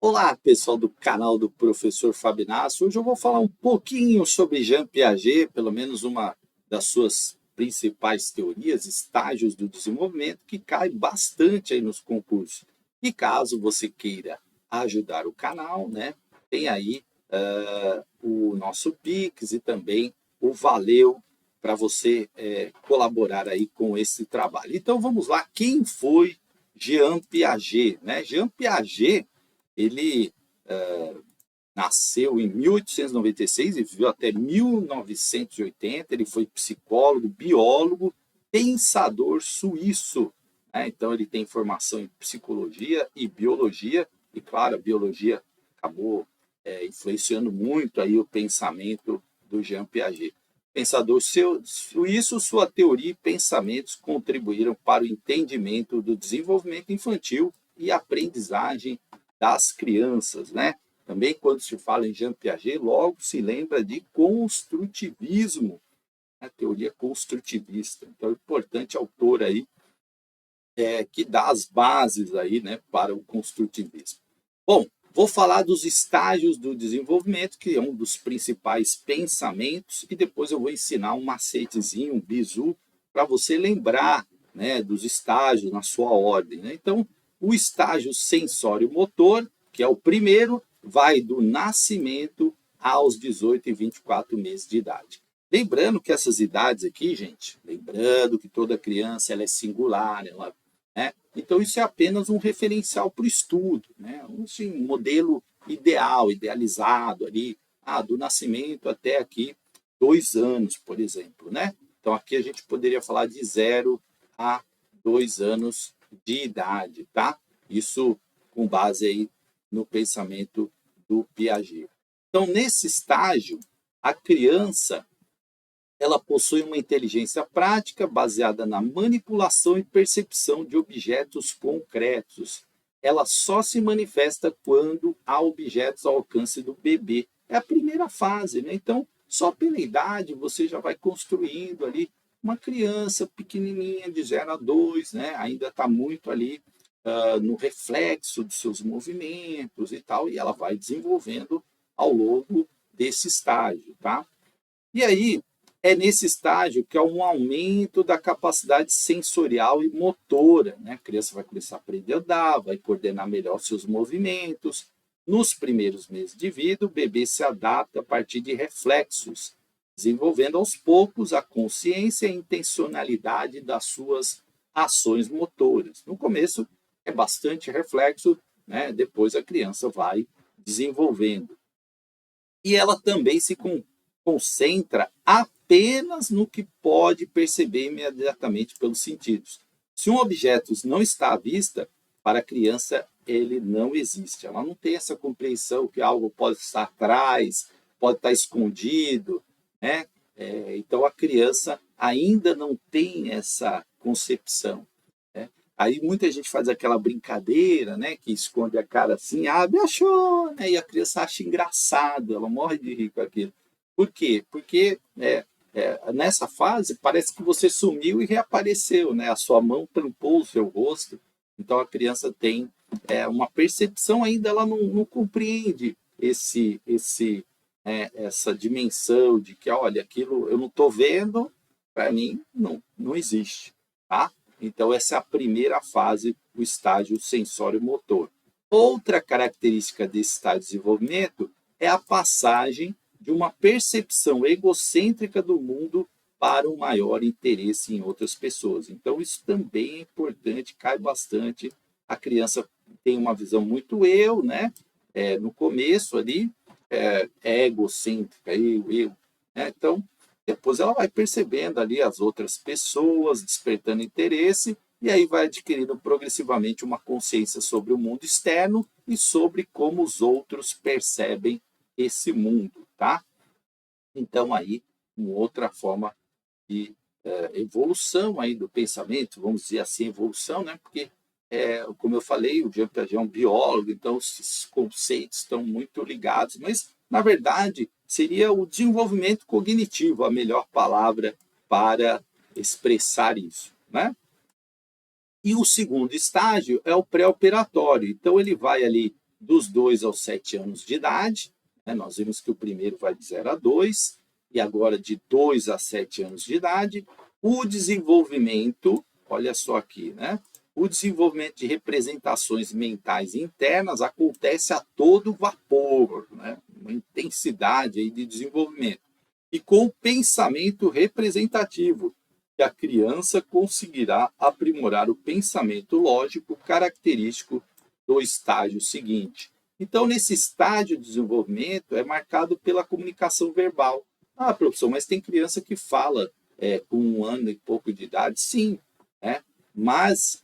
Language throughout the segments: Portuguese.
Olá, pessoal do canal do Professor Fabinácio. Hoje eu vou falar um pouquinho sobre Jean Piaget, pelo menos uma das suas principais teorias, estágios do desenvolvimento, que cai bastante aí nos concursos. E caso você queira ajudar o canal, né, tem aí o nosso Pix e também o Valeu para você colaborar aí com esse trabalho. Então vamos lá, quem foi Jean Piaget, né? Jean Piaget, ele nasceu em 1896 e viveu até 1980. Ele foi psicólogo, biólogo, pensador suíço, né? Então ele tem formação em psicologia e biologia, e claro, a biologia acabou influenciando muito aí o pensamento do Jean Piaget. Pensador suíço, sua teoria e pensamentos contribuíram para o entendimento do desenvolvimento infantil e aprendizagem das crianças, né? Também, quando se fala em Jean Piaget, logo se lembra de construtivismo, a teoria construtivista. Então, é um importante autor aí que dá as bases aí, né, para o construtivismo. Bom, vou falar dos estágios do desenvolvimento, que é um dos principais pensamentos, e depois eu vou ensinar um macetezinho, um bizu, para você lembrar, né, dos estágios na sua ordem, né? Então, o estágio sensório-motor, que é o primeiro, vai do nascimento aos 18 e 24 meses de idade. Lembrando que essas idades aqui, gente, lembrando que toda criança ela é singular, né? Então, isso é apenas um referencial para o estudo, né? Um modelo ideal, idealizado ali, do nascimento até aqui 2 anos, por exemplo, né? Então, aqui a gente poderia falar de 0 a 2 anos de idade, tá? Isso com base aí no pensamento do Piaget. Então, nesse estágio, a criança ela possui uma inteligência prática baseada na manipulação e percepção de objetos concretos. Ela só se manifesta quando há objetos ao alcance do bebê. É a primeira fase, né? Então, só pela idade você já vai construindo ali uma criança pequenininha de 0 a 2, né? Ainda está muito ali no reflexo dos seus movimentos e tal, e ela vai desenvolvendo ao longo desse estágio, tá? E aí, é nesse estágio que há um aumento da capacidade sensorial e motora, né? A criança vai começar a aprender a andar, vai coordenar melhor seus movimentos. Nos primeiros meses de vida, o bebê se adapta a partir de reflexos, desenvolvendo aos poucos a consciência e a intencionalidade das suas ações motoras. No começo, é bastante reflexo, né? Depois a criança vai desenvolvendo. E ela também se concentra apenas no que pode perceber imediatamente pelos sentidos. Se um objeto não está à vista, para a criança ele não existe. Ela não tem essa compreensão que algo pode estar atrás, pode estar escondido, né? Então a criança ainda não tem essa concepção, né? Aí muita gente faz aquela brincadeira, né, que esconde a cara assim, me achou, né? E a criança acha engraçado, ela morre de rir com aquilo. Por quê? Porque nessa fase parece que você sumiu e reapareceu, né? A sua mão tampou o seu rosto. Então a criança tem uma percepção ainda, ela não compreende essa dimensão de que, olha, aquilo eu não estou vendo, para mim não existe, tá? Então essa é a primeira fase, o estágio sensório-motor. Outra característica desse estágio de desenvolvimento é a passagem de uma percepção egocêntrica do mundo para um maior interesse em outras pessoas. Então, isso também é importante, cai bastante. A criança tem uma visão muito eu, né? No começo ali, egocêntrica, eu. Né? Então, depois ela vai percebendo ali as outras pessoas, despertando interesse, e aí vai adquirindo progressivamente uma consciência sobre o mundo externo e sobre como os outros percebem esse mundo, tá? Então, aí, uma outra forma de evolução aí do pensamento, vamos dizer assim, evolução, né? Porque, como eu falei, o Jean Piaget é um biólogo, então esses conceitos estão muito ligados, mas, na verdade, seria o desenvolvimento cognitivo a melhor palavra para expressar isso, né? E o segundo estágio é o pré-operatório. Então, ele vai ali dos 2 aos 7 anos de idade, né? Nós vimos que o primeiro vai de 0 a 2, e agora de 2 a 7 anos de idade. O desenvolvimento, olha só aqui, né? O desenvolvimento de representações mentais internas acontece a todo vapor, né? Uma intensidade aí de desenvolvimento. E com o pensamento representativo, que a criança conseguirá aprimorar o pensamento lógico característico do estágio seguinte. Então, nesse estágio de desenvolvimento, é marcado pela comunicação verbal. Ah, professor, mas tem criança que fala com 1 ano e pouco de idade? Sim, né? Mas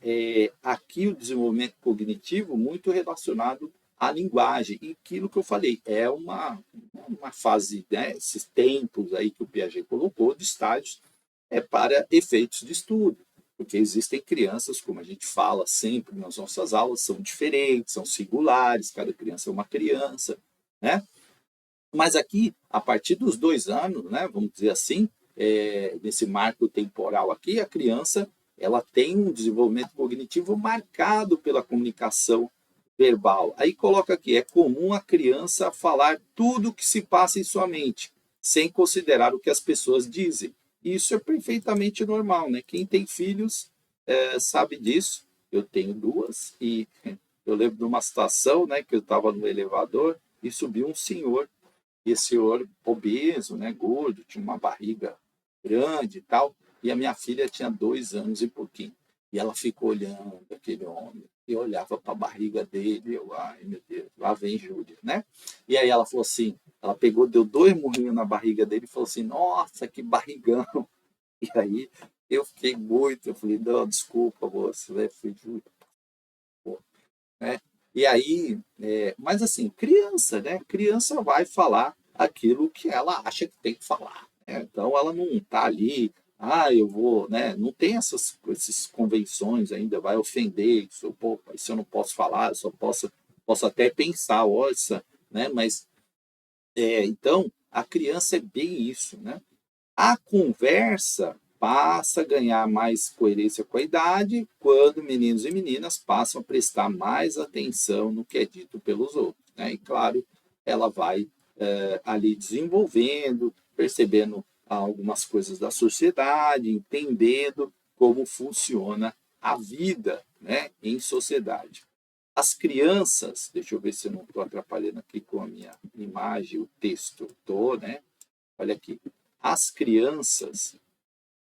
aqui o desenvolvimento cognitivo muito relacionado à linguagem, e aquilo que eu falei, é uma fase, né, esses tempos aí que o Piaget colocou de estágios, para efeitos de estudo, porque existem crianças, como a gente fala sempre nas nossas aulas, são diferentes, são singulares, cada criança é uma criança, né? Mas aqui, a partir dos 2 anos, né, vamos dizer assim, nesse marco temporal aqui, a criança ela tem um desenvolvimento cognitivo marcado pela comunicação verbal. Aí coloca aqui, é comum a criança falar tudo o que se passa em sua mente, sem considerar o que as pessoas dizem. E isso é perfeitamente normal, né? Quem tem filhos sabe disso. Eu tenho 2 e eu lembro de uma situação, né, que eu estava no elevador e subiu um senhor, e esse senhor obeso, né, gordo, tinha uma barriga grande e tal, e a minha filha tinha 2 anos e pouquinho. E ela ficou olhando aquele homem, e olhava para a barriga dele, e eu, ai meu Deus, lá vem Júlia, né? E aí ela falou assim, ela pegou, deu 2 murrinhos na barriga dele e falou assim, nossa, que barrigão. E aí eu fiquei muito, eu falei, não, desculpa, moça, né? Fui Júlia, né? E aí, mas assim, criança, né? Criança vai falar aquilo que ela acha que tem que falar, né? Então ela não está ali, eu vou, né? Não tem essas convenções ainda, vai ofender, isso, pô, isso eu não posso falar, eu só posso até pensar, olha, né? Mas então a criança é bem isso, né? A conversa passa a ganhar mais coerência com a idade quando meninos e meninas passam a prestar mais atenção no que é dito pelos outros, né? E claro, ela vai ali desenvolvendo, percebendo algumas coisas da sociedade, entendendo como funciona a vida, né, em sociedade. As crianças, deixa eu ver se eu não estou atrapalhando aqui com a minha imagem, o texto, estou, né? Olha aqui. As crianças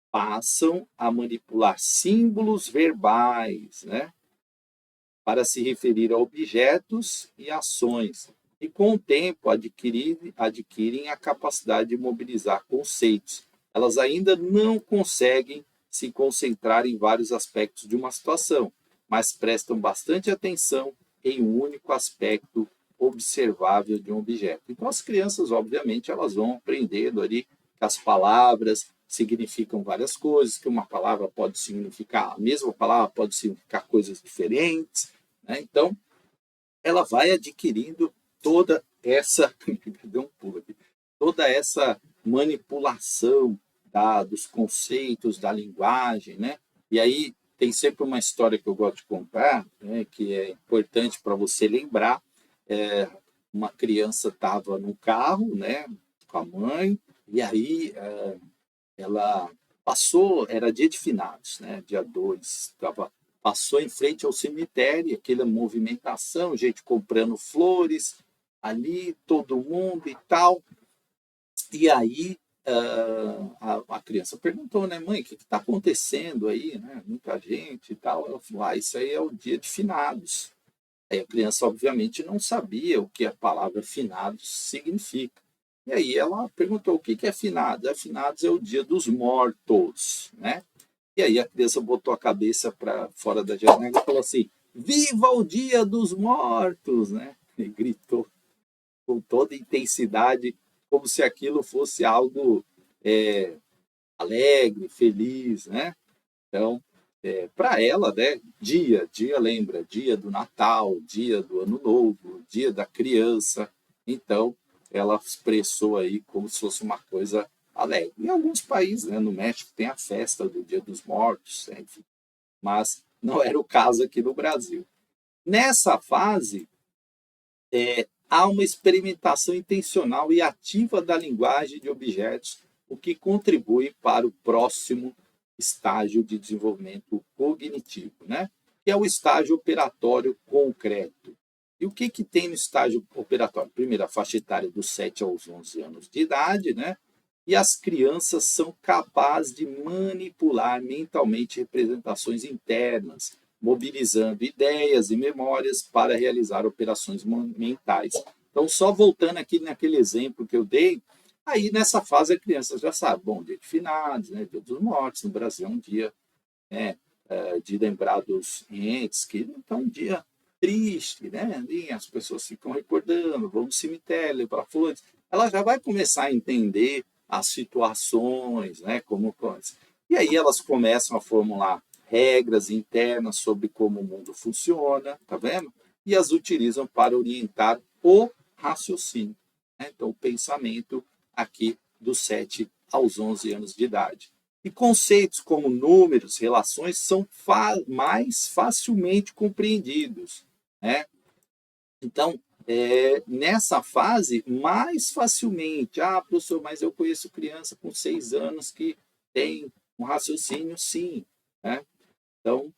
passam a manipular símbolos verbais, né, para se referir a objetos e ações. E com o tempo adquirem a capacidade de mobilizar conceitos. Elas ainda não conseguem se concentrar em vários aspectos de uma situação, mas prestam bastante atenção em um único aspecto observável de um objeto. Então as crianças, obviamente, elas vão aprendendo ali que as palavras significam várias coisas, que uma palavra pode significar, a mesma palavra pode significar coisas diferentes, né? Então, ela vai adquirindo toda essa, deu um pulo aqui, toda essa manipulação dos conceitos, da linguagem, né? E aí tem sempre uma história que eu gosto de contar, né, que é importante para você lembrar. Uma criança estava no carro, né, com a mãe, e aí ela passou, era dia de finados, né, dia 2, passou em frente ao cemitério, aquela movimentação, gente comprando flores ali, todo mundo e tal. E aí a criança perguntou, né, mãe, o que está acontecendo aí, né? Muita gente e tal. Ela falou, isso aí é o dia de finados. Aí a criança, obviamente, não sabia o que a palavra finados significa. E aí ela perguntou, o que é finados? Finados é o dia dos mortos, né? E aí a criança botou a cabeça para fora da janela e falou assim, viva o dia dos mortos, né? E gritou com toda intensidade, como se aquilo fosse algo alegre, feliz, né? Então, para ela, né, dia lembra, dia do Natal, dia do Ano Novo, dia da criança. Então, ela expressou aí como se fosse uma coisa alegre. Em alguns países, né, no México, tem a festa do Dia dos Mortos, enfim, mas não era o caso aqui no Brasil. Nessa fase, há uma experimentação intencional e ativa da linguagem de objetos, o que contribui para o próximo estágio de desenvolvimento cognitivo, né? Que é o estágio operatório concreto. E o que tem no estágio operatório? Primeiro, a faixa etária dos 7 aos 11 anos de idade, né? E as crianças são capazes de manipular mentalmente representações internas, mobilizando ideias e memórias para realizar operações mentais. Então, só voltando aqui naquele exemplo que eu dei, aí nessa fase a criança já sabe, bom, dia de finados, né, dia dos mortos, no Brasil é um dia, né, de lembrar dos entes, que então um dia triste, né, e as pessoas ficam recordando, vão no cemitério para flores, ela já vai começar a entender as situações, né, como coisas. E aí elas começam a formular regras internas sobre como o mundo funciona, tá vendo? E as utilizam para orientar o raciocínio, né? Então, o pensamento aqui dos 7 aos 11 anos de idade. E conceitos como números, relações, são mais facilmente compreendidos, né? Então, nessa fase, mais facilmente, professor, mas eu conheço criança com 6 anos que tem um raciocínio, sim, né? Então,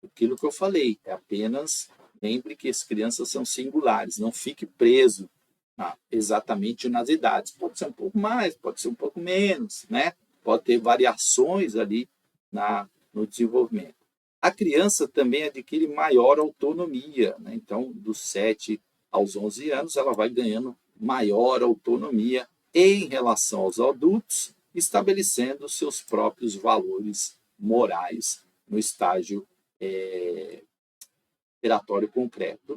aquilo que eu falei, é apenas lembre que as crianças são singulares, não fique preso exatamente nas idades. Pode ser um pouco mais, pode ser um pouco menos, né? Pode ter variações ali no desenvolvimento. A criança também adquire maior autonomia, né? Então, dos 7 aos 11 anos, ela vai ganhando maior autonomia em relação aos adultos, estabelecendo seus próprios valores morais no estágio operatório concreto.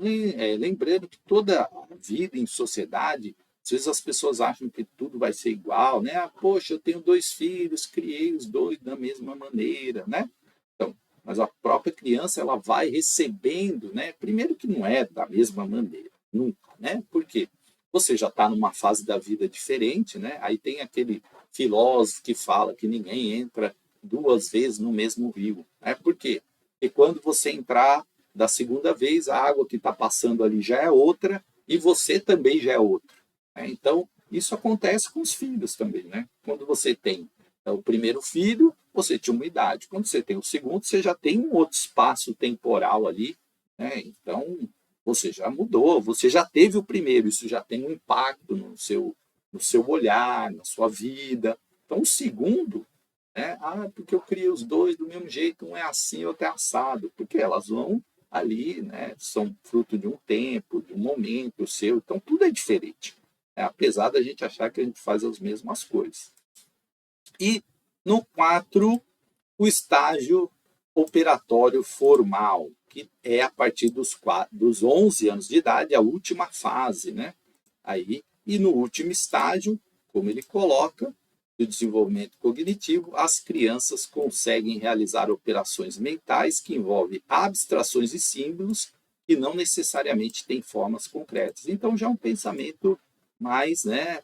Lembrando que toda a vida em sociedade, às vezes as pessoas acham que tudo vai ser igual, né? Poxa, eu tenho 2 filhos, criei os 2 da mesma maneira, né? Então, mas a própria criança ela vai recebendo, né? Primeiro que não é da mesma maneira, nunca, né? Por quê? Você já está numa fase da vida diferente, né? Aí tem aquele filósofo que fala que ninguém entra 2 vezes no mesmo rio, né? Por quê? Porque quando você entrar da segunda vez, a água que está passando ali já é outra e você também já é outra, né? Então, isso acontece com os filhos também, né? Quando você tem o primeiro filho, você tinha uma idade. Quando você tem o segundo, você já tem um outro espaço temporal ali, né? Então, você já mudou, você já teve o primeiro, isso já tem um impacto no seu olhar, na sua vida. Então, o segundo, né? Porque eu criei os 2 do mesmo jeito, um é assim, outro é assado, porque elas vão ali, né? São fruto de um tempo, de um momento seu, então tudo é diferente, né? Apesar da gente achar que a gente faz as mesmas coisas. E no 4, o estágio operatório formal, que é a partir dos 11 anos de idade, a última fase, né? Aí, e no último estágio, como ele coloca, do desenvolvimento cognitivo, as crianças conseguem realizar operações mentais que envolvem abstrações e símbolos que não necessariamente têm formas concretas. Então, já é um pensamento mais, né,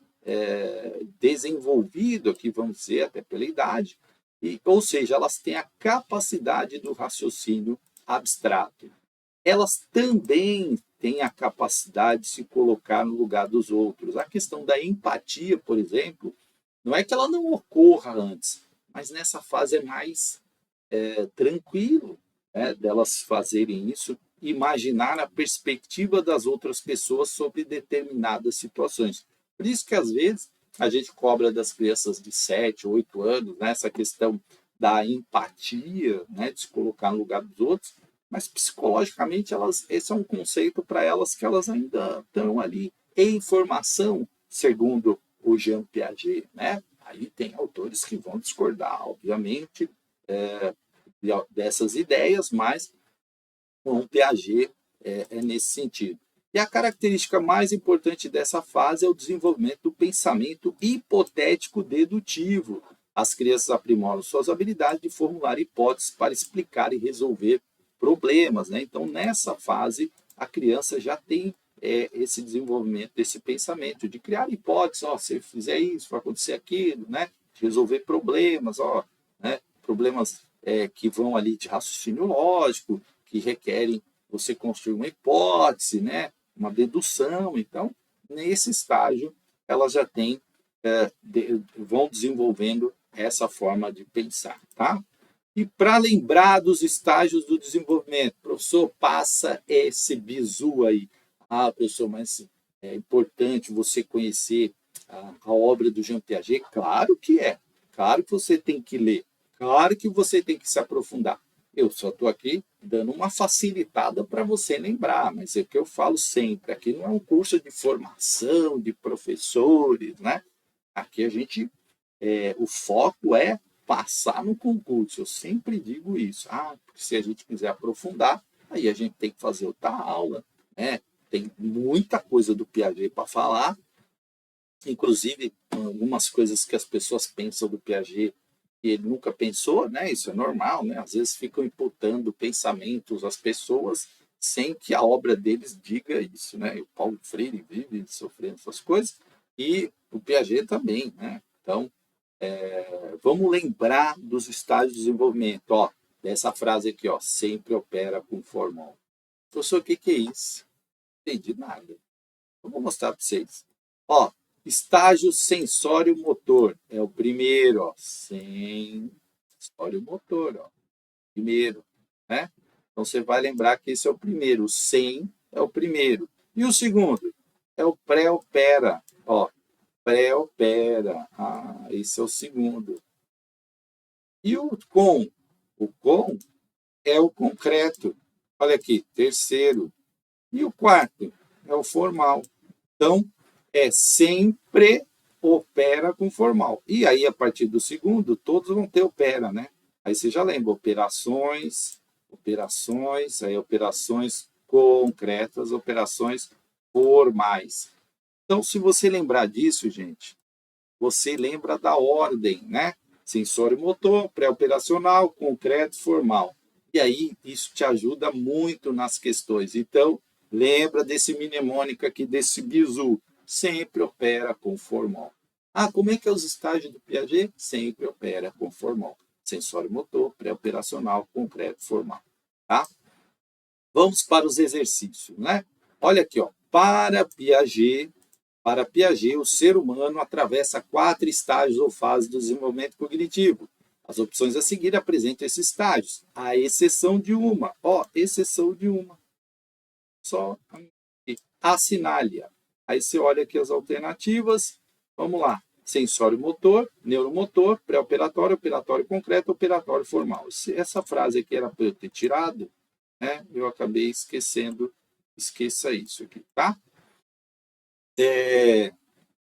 desenvolvido aqui, vamos dizer, até pela idade, ou seja, elas têm a capacidade do raciocínio abstrato. Elas também têm a capacidade de se colocar no lugar dos outros. A questão da empatia, por exemplo, não é que ela não ocorra antes, mas nessa fase é mais tranquilo, né, delas fazerem isso, imaginar a perspectiva das outras pessoas sobre determinadas situações. Por isso que, às vezes, a gente cobra das crianças de 7, 8 anos, né, essa questão da empatia, né, de se colocar no lugar dos outros, mas psicologicamente esse é um conceito para elas que elas ainda estão ali em formação, segundo o Jean Piaget, né? Aí tem autores que vão discordar, obviamente, dessas ideias, mas o Piaget é nesse sentido. E a característica mais importante dessa fase é o desenvolvimento do pensamento hipotético dedutivo. As crianças aprimoram suas habilidades de formular hipóteses para explicar e resolver problemas, né? Então, nessa fase, a criança já tem esse desenvolvimento desse pensamento, de criar hipóteses, se eu fizer isso, vai acontecer aquilo, né? De resolver problemas, né? Problemas que vão ali de raciocínio lógico, que requerem você construir uma hipótese, né? Uma dedução. Então, nesse estágio, elas já têm, vão desenvolvendo essa forma de pensar, tá? E para lembrar dos estágios do desenvolvimento, professor, passa esse bizu aí. Ah, professor, mas é importante você conhecer a obra do Jean Piaget? Claro que é. Claro que você tem que ler. Claro que você tem que se aprofundar. Eu só estou aqui dando uma facilitada para você lembrar, mas é o que eu falo sempre. Aqui não é um curso de formação de professores, né? Aqui a gente, o foco é passar no concurso. Eu sempre digo isso. Ah, porque se a gente quiser aprofundar, aí a gente tem que fazer outra aula, né? Tem muita coisa do Piaget para falar, inclusive algumas coisas que as pessoas pensam do Piaget que ele nunca pensou, né? Isso é normal, né? Às vezes ficam imputando pensamentos às pessoas sem que a obra deles diga isso, né? E o Paulo Freire vive sofrendo essas coisas e o Piaget também, né? Então, vamos lembrar dos estágios de desenvolvimento, ó, dessa frase aqui, ó, sempre opera com formal. Professor, o que é isso? Não entendi nada. Eu vou mostrar para vocês. Ó, estágio sensório-motor é o primeiro, ó, sensório-motor, ó, primeiro, né? Então você vai lembrar que esse é o primeiro, o sem é o primeiro. E o segundo é o pré-opera, ó, pré-opera, esse é o segundo. E o com? O com é o concreto. Olha aqui, terceiro. E o quarto é o formal. Então, é sempre opera com formal. E aí, a partir do segundo, todos vão ter opera, né? Aí você já lembra, aí operações concretas, operações formais. Então, se você lembrar disso, gente, você lembra da ordem, né? Sensório motor, pré-operacional, concreto, formal. E aí, isso te ajuda muito nas questões. Então, lembra desse mnemônico aqui, desse bizu. Sempre opera com formal. Ah, como é que é os estágios do Piaget? Sempre opera com formal. Sensório motor, pré-operacional, concreto, formal. Tá? Vamos para os exercícios, né? Olha aqui, ó. Para Piaget, o ser humano atravessa 4 estágios ou fases do desenvolvimento cognitivo. As opções a seguir apresentam esses estágios, à exceção de uma. Ó, exceção de uma. Só assinale-a. Aí você olha aqui as alternativas. Vamos lá. Sensório motor, neuromotor, pré-operatório, operatório concreto, operatório formal. Essa frase aqui era para eu ter tirado, né? Eu acabei esquecendo. Esqueça isso aqui, tá?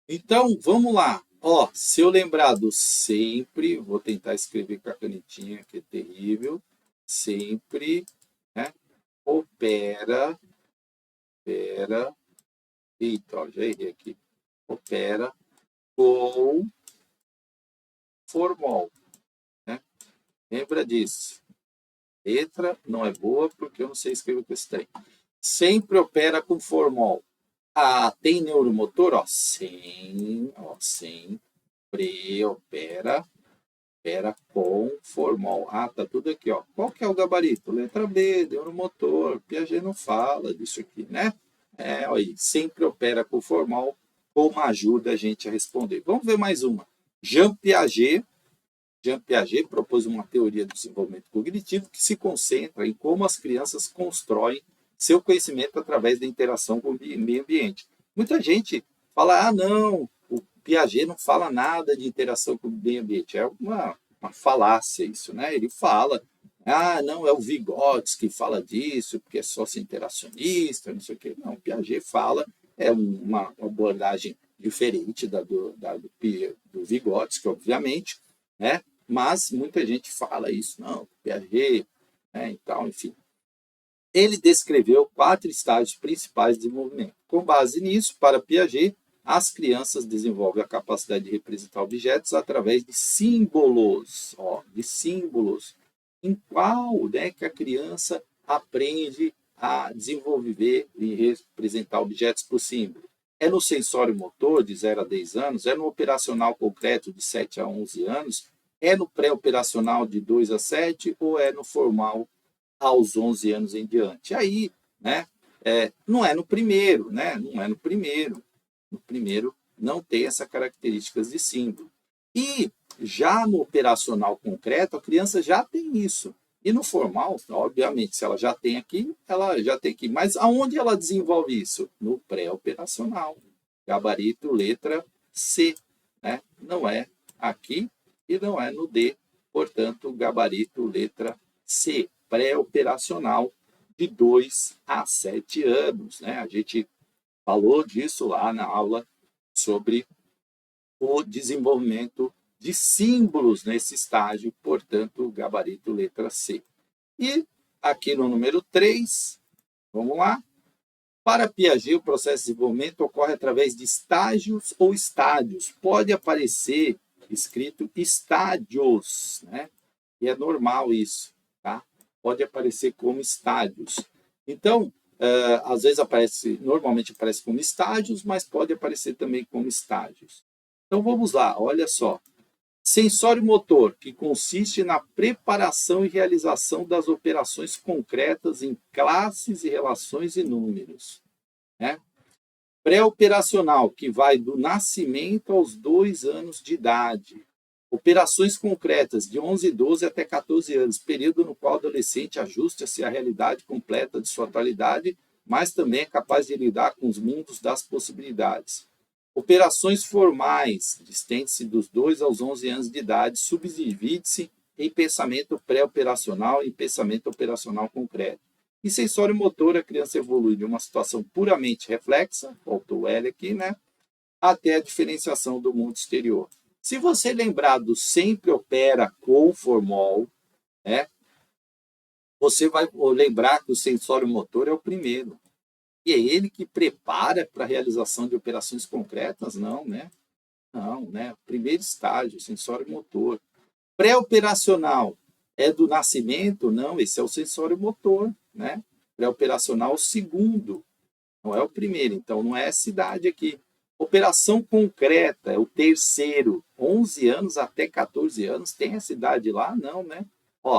Então, vamos lá. Ó, se eu lembrar do sempre, vou tentar escrever com a canetinha, que é terrível. Sempre, né? Opera. Eita, ó, já errei aqui. Opera com formal, né? Lembra disso. Letra não é boa porque eu não sei escrever com esse trem. Sempre opera com formal. Ah, tem neuromotor, ó, sempre opera com formal. Ah, tá tudo aqui, ó. Qual que é o gabarito? Letra B, neuromotor. Piaget não fala disso aqui, né? Aí, sempre opera com formal, como ajuda a gente a responder. Vamos ver mais uma. Jean Piaget propôs uma teoria do desenvolvimento cognitivo que se concentra em como as crianças constroem seu conhecimento através da interação com o meio ambiente. Muita gente fala, ah, não, o Piaget não fala nada de interação com o meio ambiente. É uma falácia isso, né? Ele fala, ah, não, é o Vygotsky que fala disso, porque é sócio-interacionista, não sei o quê. Não, o Piaget fala, é uma abordagem diferente do Vygotsky, obviamente, né? Mas muita gente fala isso, não, Piaget, né, e tal, enfim. Ele descreveu 4 estágios principais de desenvolvimento. Com base nisso, para Piaget, as crianças desenvolvem a capacidade de representar objetos através de símbolos, de símbolos. Em qual, né, que a criança aprende a desenvolver e representar objetos por símbolo? É no sensório motor, de 0 a 10 anos? É no operacional concreto, de 7 a 11 anos? É no pré-operacional, de 2 a 7? Ou é no formal, aos 11 anos em diante. Aí, né, não é no primeiro, né? Não é no primeiro. No primeiro não tem essa características de símbolo. E já no operacional concreto, a criança já tem isso. E no formal, obviamente, se ela já tem aqui, ela já tem aqui. Mas aonde ela desenvolve isso? No pré-operacional. Gabarito, letra C. Né? Não é aqui e não é no D. Portanto, gabarito, letra C. Pré-operacional de 2 a 7 anos. Né? A gente falou disso lá na aula sobre o desenvolvimento de símbolos nesse estágio, portanto, gabarito letra C. E aqui no número 3, vamos lá. Para Piaget, o processo de desenvolvimento ocorre através de estágios ou estádios. Pode aparecer escrito estádios, né? E é normal isso, tá? Pode aparecer como estádios. Então, às vezes normalmente aparece como estágios, mas pode aparecer também como estágios. Então vamos lá, olha só. Sensório motor, que consiste na preparação e realização das operações concretas em classes e relações e números. Né? Pré-operacional, que vai do nascimento aos 2 anos de idade. Operações concretas, de 11 e 12 até 14 anos, período no qual o adolescente ajusta-se à realidade completa de sua atualidade, mas também é capaz de lidar com os mundos das possibilidades. Operações formais, estende-se dos 2 aos 11 anos de idade, subdivide-se em pensamento pré-operacional e pensamento operacional concreto. E sensório motor, a criança evolui de uma situação puramente reflexa, faltou o L aqui, né, até a diferenciação do mundo exterior. Se você lembrar do sempre opera com formol, né, você vai lembrar que o sensório motor é o primeiro. E é ele que prepara para a realização de operações concretas? Não, né? Não, né? Primeiro estágio, sensório motor. Pré-operacional é do nascimento? Não, esse é o sensório motor, né? Pré-operacional, segundo, não é o primeiro, então não é essa idade aqui. Operação concreta é o terceiro, 11 anos até 14 anos, tem essa idade lá? Não, né?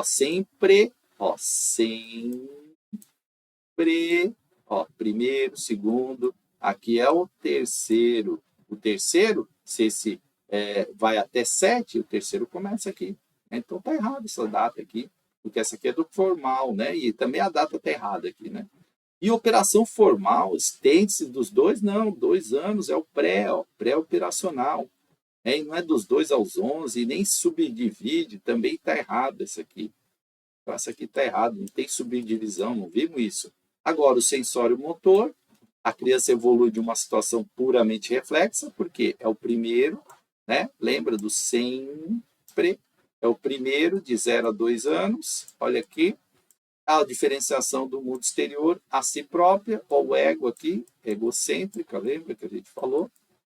Sempre, primeiro, segundo, aqui é o terceiro. O terceiro, se esse vai até 7, o terceiro começa aqui. Então tá errado essa data aqui, porque essa aqui é do formal, né? E também a data tá errada aqui, né? E operação formal, estende-se dos 2? Não, 2 anos é o pré-operacional. E não é dos 2 aos 11, nem subdivide, também está errado esse aqui. Então, essa aqui está errado, não tem subdivisão, não vimos isso. Agora, o sensório motor, a criança evolui de uma situação puramente reflexa, porque é o primeiro, né? Lembra do sempre, é o primeiro de 0 a 2 anos, olha aqui, a diferenciação do mundo exterior a si própria, ou o ego aqui, egocêntrica, lembra que a gente falou?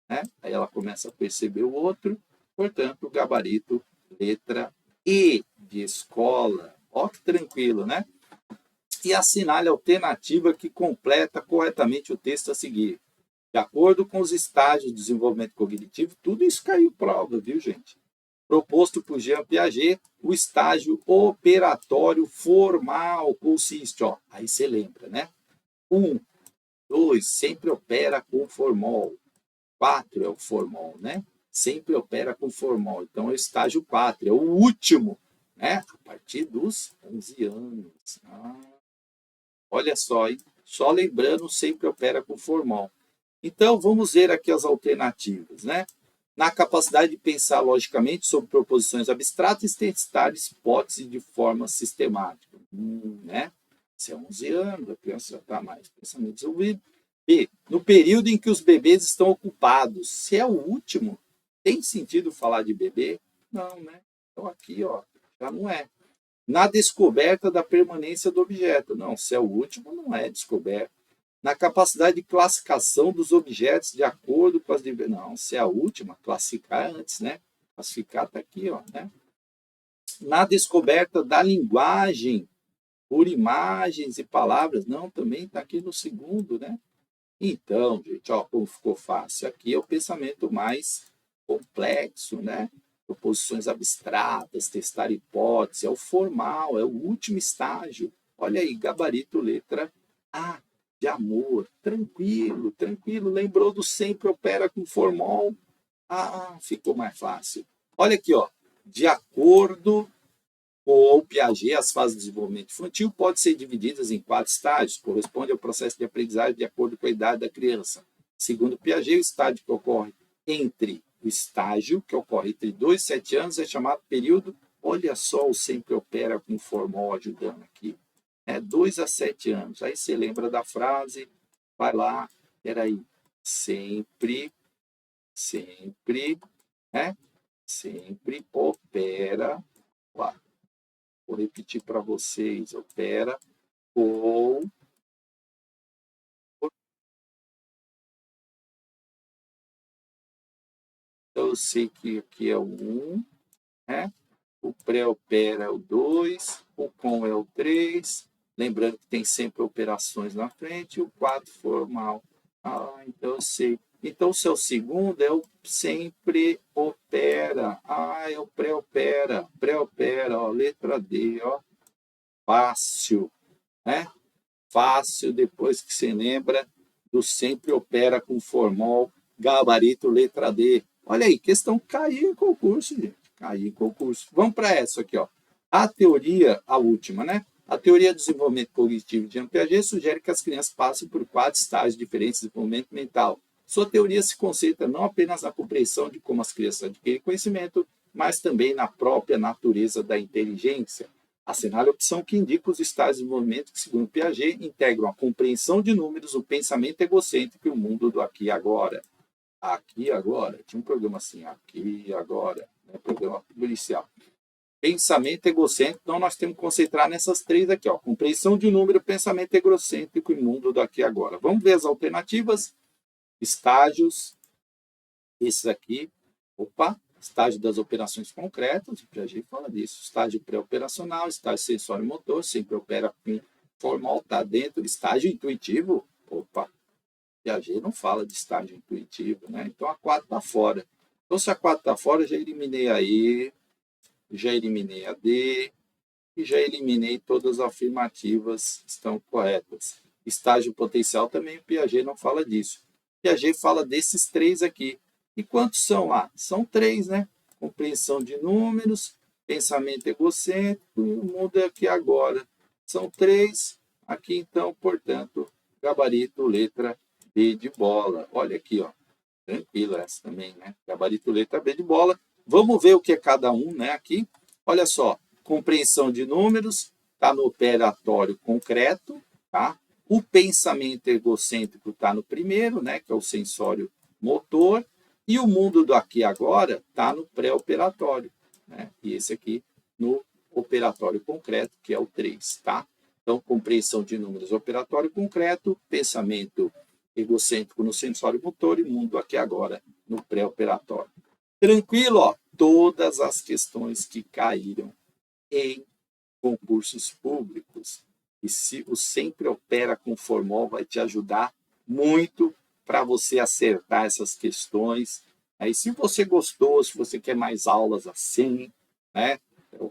Né? Aí ela começa a perceber o outro, portanto, o gabarito, letra E de escola. Ó que tranquilo, né? E assinale a alternativa que completa corretamente o texto a seguir. De acordo com os estágios de desenvolvimento cognitivo, tudo isso caiu prova, viu, gente? Proposto por Jean Piaget, o estágio operatório formal consiste, aí você lembra, né? 1, 2, sempre opera com formol. 4 é o formol, né? Sempre opera com formol. Então, é o estágio 4, é o último, né? A partir dos 11 anos. Olha só, hein? Só lembrando, sempre opera com formol. Então, vamos ver aqui as alternativas, né? Na capacidade de pensar logicamente sobre proposições abstratas e testar hipóteses de forma sistemática. Né? Se é 11 anos, a criança já está mais pensamento desenvolvido. B, no período em que os bebês estão ocupados. Se é o último, tem sentido falar de bebê? Não, né? Então aqui, já não é. Na descoberta da permanência do objeto. Não, se é o último, não é descoberta. Na capacidade de classificação dos objetos de acordo com as... Não, se é a última, classificar antes, né? Classificar está aqui, né? Na descoberta da linguagem por imagens e palavras. Não, também está aqui no segundo, né? Então, gente, como ficou fácil. Aqui é o pensamento mais complexo, né? Proposições abstratas, testar hipóteses, é o formal, é o último estágio. Olha aí, gabarito, letra A, de amor. Tranquilo, tranquilo. Lembrou do sempre opera com formol? Ah, ficou mais fácil. Olha aqui, ó. De acordo com Piaget, as fases de desenvolvimento infantil podem ser divididas em 4 estágios, corresponde ao processo de aprendizagem de acordo com a idade da criança. Segundo Piaget, o estágio que ocorre entre o estágio que ocorre entre 2 e 7 anos é chamado período. Olha só, o sempre opera com formol ajudando aqui. 2 a 7 anos. Aí você lembra da frase, vai lá, peraí, sempre, sempre opera, ó, vou repetir para vocês, opera ou eu sei que aqui é o 1, né? O pré-opera é o 2, o com é o 3, lembrando que tem sempre operações na frente, e o 4 formal. Ah, então eu sei. Então, o seu segundo é o sempre opera. Ah, é o pré-opera. Pré-opera, ó, letra D, ó. Fácil, né? Fácil, depois que você lembra do sempre opera com formol, gabarito, letra D. Olha aí, questão caiu em concurso, gente. Caiu em concurso. Vamos para essa aqui, ó. A teoria, a última, né? A teoria do desenvolvimento cognitivo de Jean Piaget sugere que as crianças passam por 4 estágios diferentes de desenvolvimento mental. Sua teoria se concentra não apenas na compreensão de como as crianças adquirem conhecimento, mas também na própria natureza da inteligência. Assinale a opção que indica os estágios de desenvolvimento que, segundo Piaget, integram a compreensão de números, o pensamento egocêntrico e o mundo do aqui e agora. Aqui e agora, tinha um programa assim, aqui e agora, né? Programa policial. Pensamento egocêntrico, então nós temos que concentrar nessas 3 aqui, ó. Compreensão de número, pensamento egocêntrico e mundo do aqui e agora. Vamos ver as alternativas. Estágios, esses aqui, opa, estágio das operações concretas, o Piaget fala disso, estágio pré-operacional, estágio sensório-motor, sempre opera com formal, está dentro, estágio intuitivo, opa, Piaget não fala de estágio intuitivo, né? Então a 4 está fora. Então se a 4 está fora, já eliminei a E, já eliminei a D, e já eliminei todas as afirmativas que estão corretas. Estágio potencial também o Piaget não fala disso. Piaget fala desses 3 aqui. E quantos são lá? São 3, né? Compreensão de números, pensamento egocêntrico e o mundo é aqui agora. São 3. Aqui, então, portanto, gabarito, letra B de bola. Olha aqui, ó. Tranquilo essa também, né? Gabarito, letra B de bola. Vamos ver o que é cada um, né? Aqui. Olha só. Compreensão de números está no operatório concreto, tá? O pensamento egocêntrico está no primeiro, né? Que é o sensório motor. E o mundo do aqui e agora está no pré-operatório, né? E esse aqui no operatório concreto, que é o 3, tá? Então, compreensão de números, operatório concreto, pensamento egocêntrico no sensório motor e mundo aqui e agora no pré-operatório. Tranquilo, ó, todas as questões que caíram em concursos públicos. E se o sempre opera com formol vai te ajudar muito para você acertar essas questões. Aí, se você gostou, se você quer mais aulas assim, né,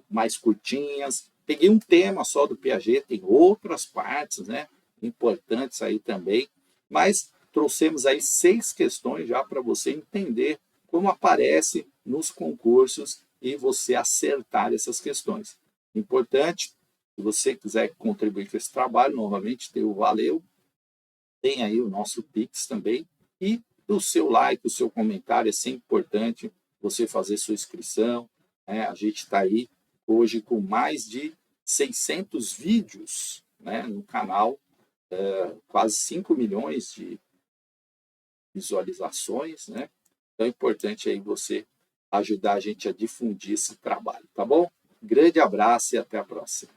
mais curtinhas, peguei um tema só do Piaget, tem outras partes, né, importantes aí também, mas trouxemos aí 6 questões já para você entender como aparece nos concursos e você acertar essas questões. Importante, se você quiser contribuir com esse trabalho, novamente, tem o Valeu, tem aí o nosso Pix também, e o seu like, o seu comentário é sempre importante, você fazer sua inscrição, né? A gente está aí hoje com mais de 600 vídeos, né, no canal, quase 5 milhões de visualizações, né? Então é importante aí você ajudar a gente a difundir esse trabalho, tá bom? Grande abraço e até a próxima.